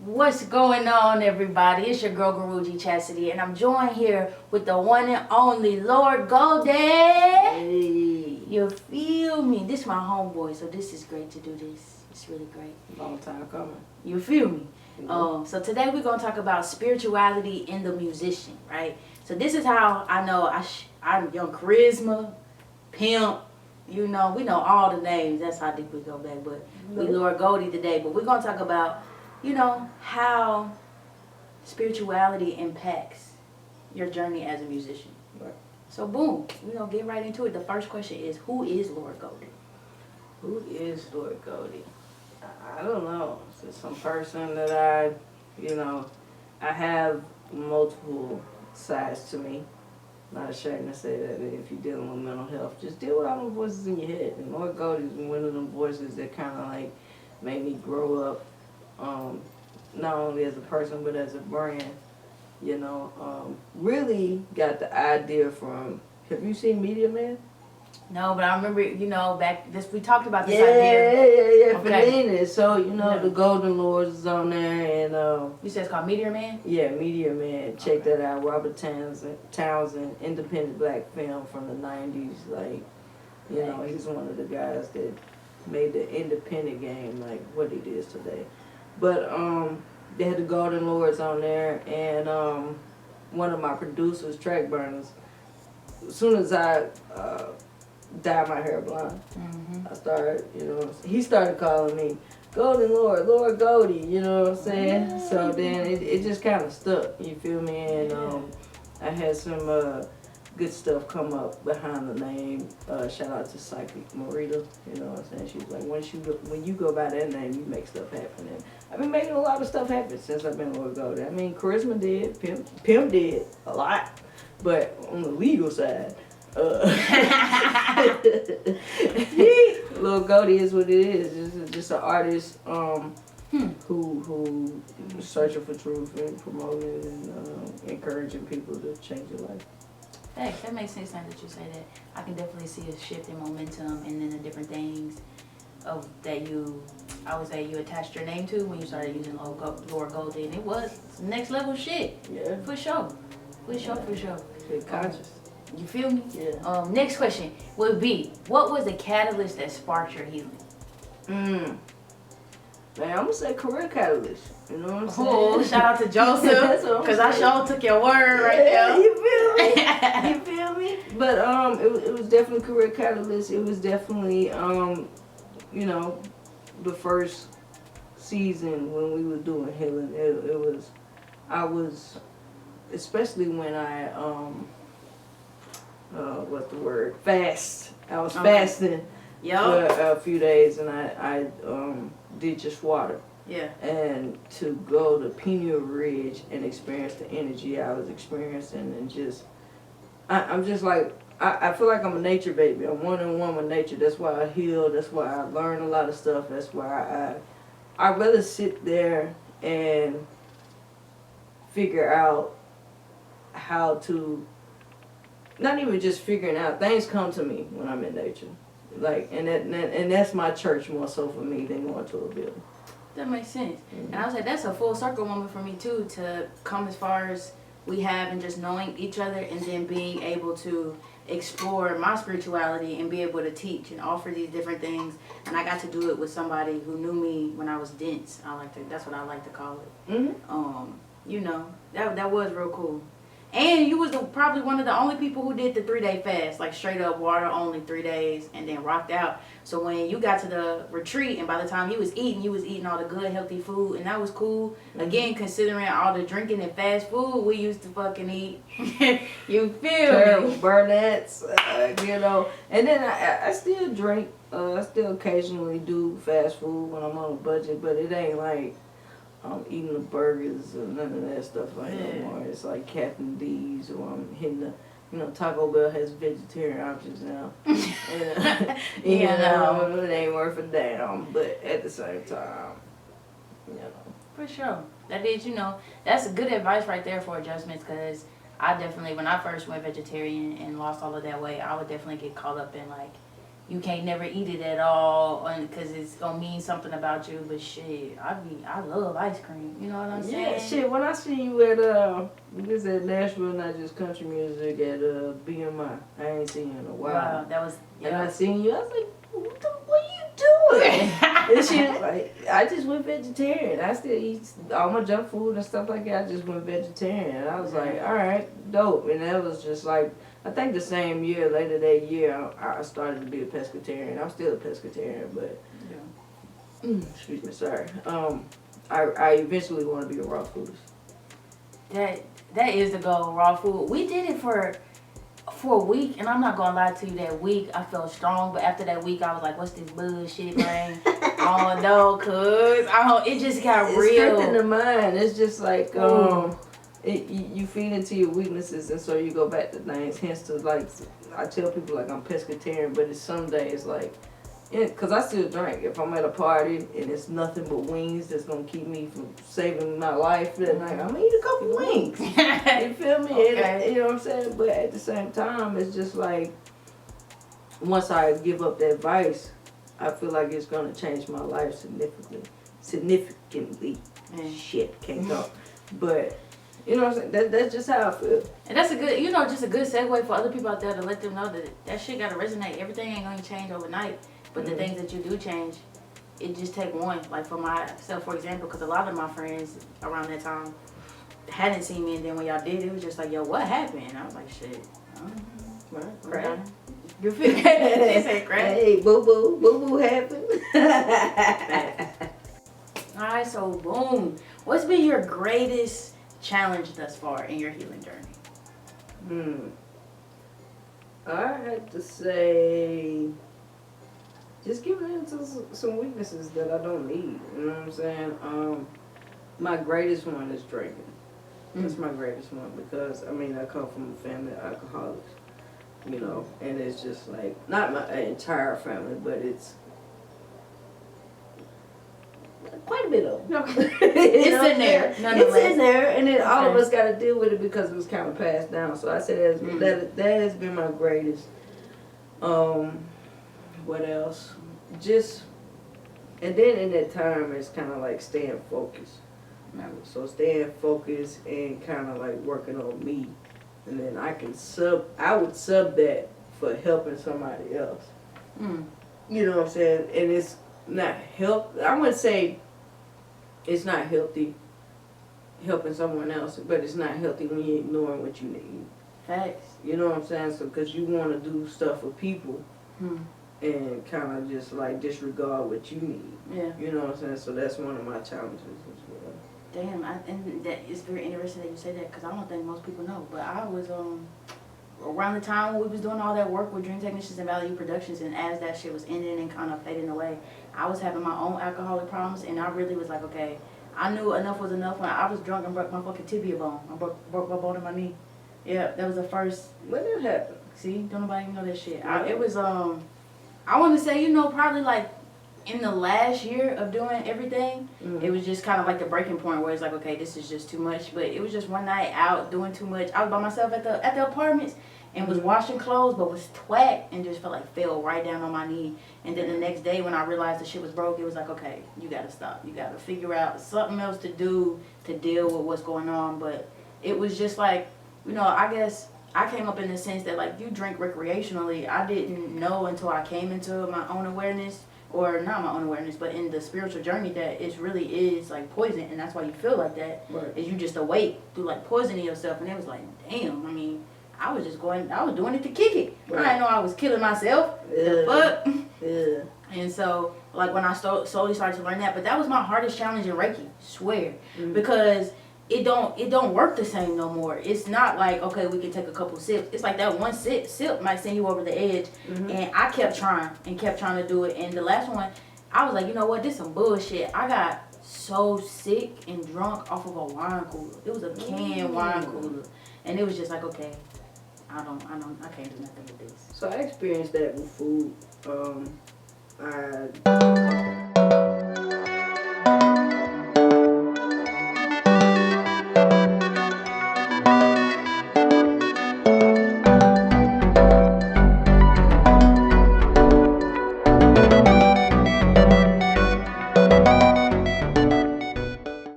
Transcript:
What's going on, everybody? It's your girl Guruji Chastity, and I'm joined here with the one and only Lord Goldie. Hey. You feel me? This is my homeboy, so this is great to do this. It's really great. Long time coming. You feel me? Mm-hmm. So today we're gonna talk about spirituality in the musician, right? So this is how I know I'm young charisma, pimp. You know, we know all the names. That's how deep we go back. But we Lord Goldie today. But we're gonna talk about, you know, how spirituality impacts your journey as a musician. Right. So boom, we're gonna get right into it. The first question is, who is Lord Goldie? Who is Lord Goldie? I don't know. It's just some person that I have multiple sides to me. Not ashamed to say that if you're dealing with mental health, just deal with all the voices in your head. And Lord Goldie is one of them voices that kind of like made me grow up, not only as a person but as a brand. Really got the idea from. Have you seen Media Man? No, but I remember, we talked about this Yeah. Okay. Fellini. So the Golden Lords is on there, and you said it's called Meteor Man. yeah, Media Man. Check that out. Robert Townsend, independent black film from the '90s. Like, he's one of the guys that made the independent game like what it is today. But they had the Golden Lords on there, and one of my producers, Track Burners. As soon as I dyed my hair blonde, I started, he started calling me Golden Lord, Lord Goldie, you know what I'm saying? So then it just kind of stuck, you feel me? And I had some good stuff come up behind the name. Shout out to Psychic Marita, you know what I'm saying? She's like, when you go by that name, you make stuff happen. And I've been making a lot of stuff happen since I've been Lord Goldie. I mean, Charisma did, Pimp did a lot, but on the legal side, Lord Goldie is what it is. Just an artist who searching for truth and promoting it and encouraging people to change their life. Thanks. That makes sense now that you say that. I can definitely see a shift in momentum and then the different things that you attached your name to when you started using Lord Goldie, and it was next level shit. Yeah. For sure. Be conscious. You feel me? Yeah. Next question would be, what was the catalyst that sparked your healing? Man, I'm gonna say career catalyst. You know what I'm saying? Oh, shout out to Joseph, because I sure took your word right there. You feel me? But it was definitely career catalyst. It was definitely the first season when we were doing healing. I was especially when I fast. I was fasting for a few days, and I did just water. Yeah. And to go to Pineal Ridge and experience the energy I was experiencing, and I'm just like, I feel like I'm a nature baby. I'm one-on-one with nature. That's why I heal. That's why I learn a lot of stuff. That's why I rather sit there and figure out how to, not even just figuring out, things come to me when I'm in nature. Like, and that's my church more so for me than going to a building. That makes sense. And I was like, that's a full circle moment for me too, to come as far as we have and just knowing each other, and then being able to explore my spirituality and be able to teach and offer these different things. And I got to do it with somebody who knew me when I was dense. That's what I like to call it. That was real cool. And you was probably one of the only people who did the 3-day fast, like straight up water only 3 days, and then rocked out. So when you got to the retreat, and by the time you was eating all the good, healthy food, and that was cool. Again, considering all the drinking and fast food we used to fucking eat. You feel Terrible me? burnettes, And then I still drink. I still occasionally do fast food when I'm on a budget, but it ain't like I'm eating the burgers or none of that stuff no more. It's like Captain D's, or I'm hitting the, Taco Bell has vegetarian options now. And, it ain't worth a damn, but at the same time, For sure. That is, that's good advice right there for adjustments, because I definitely, when I first went vegetarian and lost all of that weight, I would definitely get caught up in like you can't never eat it at all, because it's gonna mean something about you. But shit, I love ice cream. You know what I'm saying? Yeah, shit. When I see you at this at Nashville, not just country music at BMI. I ain't seen you in a while. Wow, that was. And I seen you. I was like, what are you doing? And she was like, I just went vegetarian. I still eat all my junk food and stuff like that. I just went vegetarian. And I was like, all right, dope. And that was just like, I think the same year, later that year, I started to be a pescatarian. I'm still a pescatarian, but excuse me, sorry. I eventually want to be a raw foodist. That is the goal, raw food. We did it for a week, and I'm not gonna lie to you, that week I felt strong, but after that week I was like, what's this bullshit, man? Oh no, cuz it just got real. It's stripping the mind. It's just like you feed into your weaknesses, and so you go back to things. Hence to like, I tell people like I'm pescatarian, but it's some days like, because I still drink. If I'm at a party and it's nothing but wings that's gonna keep me from saving my life, then like, I'm gonna eat a couple wings. You feel me? Okay. You know what I'm saying? But at the same time, it's just like, once I give up that vice, I feel like it's gonna change my life significantly. Shit, can't talk. But you know what I'm saying? That's just how I feel. And that's a good, just a good segue for other people out there to let them know that shit gotta resonate. Everything ain't gonna change overnight, but the things that you do change, it just take one. Like for myself, for example, because a lot of my friends around that time hadn't seen me, and then when y'all did, it was just like, yo, what happened? And I was like, shit. Right. You feel me? She said crack. Hey, boo happened. Alright, so boom. What's been your greatest challenge thus far in your healing journey? I had to say, just giving into some weaknesses that I don't need. You know what I'm saying? My greatest one is drinking. That's my greatest one, because I mean, I come from a family of alcoholics, you know, and it's just like, not my entire family, but it's quite a bit of them. It's in there. It's in there, and then all of us got to deal with it because it was kind of passed down. So I said that has been my greatest. What else? Just, and then in that time, it's kind of like staying focused. So staying focused and kind of like working on me, and then I would sub that for helping somebody else. You know what I'm saying? And it's not I wouldn't say it's not healthy helping someone else, but it's not healthy when you're ignoring what you need. Facts. You know what I'm saying? So, because you want to do stuff for people and kind of just like disregard what you need. Yeah. You know what I'm saying? So that's one of my challenges as well. Damn, and that is very interesting that you say that, because I don't think most people know. But I was around the time when we was doing all that work with Dream Technicians and Value Productions, and as that shit was ending and kind of fading away, I was having my own alcoholic problems, and I really was like, okay, I knew enough was enough. When I was drunk and broke my fucking tibia bone. I broke my bone in my knee. Yeah, that was the first. When did that happen? See, don't nobody even know that shit. Yeah. It was I want to say, probably like in the last year of doing everything, it was just kind of like the breaking point where it's like, okay, this is just too much. But it was just one night out doing too much. I was by myself at the apartments and was washing clothes, but was twat and just felt like fell right down on my knee. And then the next day when I realized the shit was broke, it was like, okay, you gotta stop. You gotta figure out something else to do to deal with what's going on. But it was just like, I guess I came up in the sense that like, you drink recreationally. I didn't know until I came into my own awareness, or not my own awareness, but in the spiritual journey, that it really is like poison, and that's why you feel like that. Right. Is you just awake through like poisoning yourself. And it was like, damn, I mean, I was doing it to kick it. Right. I didn't know I was killing myself. The fuck? Yeah. And so, like, when I slowly started to learn that, but that was my hardest challenge in Reiki, swear. Because it don't work the same no more. It's not like, okay, we can take a couple sips. It's like that one sip might send you over the edge. And I kept trying to do it. And the last one, I was like, you know what, this is some bullshit. I got so sick and drunk off of a wine cooler. It was a canned wine cooler. And it was just like, okay, I can't do nothing with this. So I experienced that with food.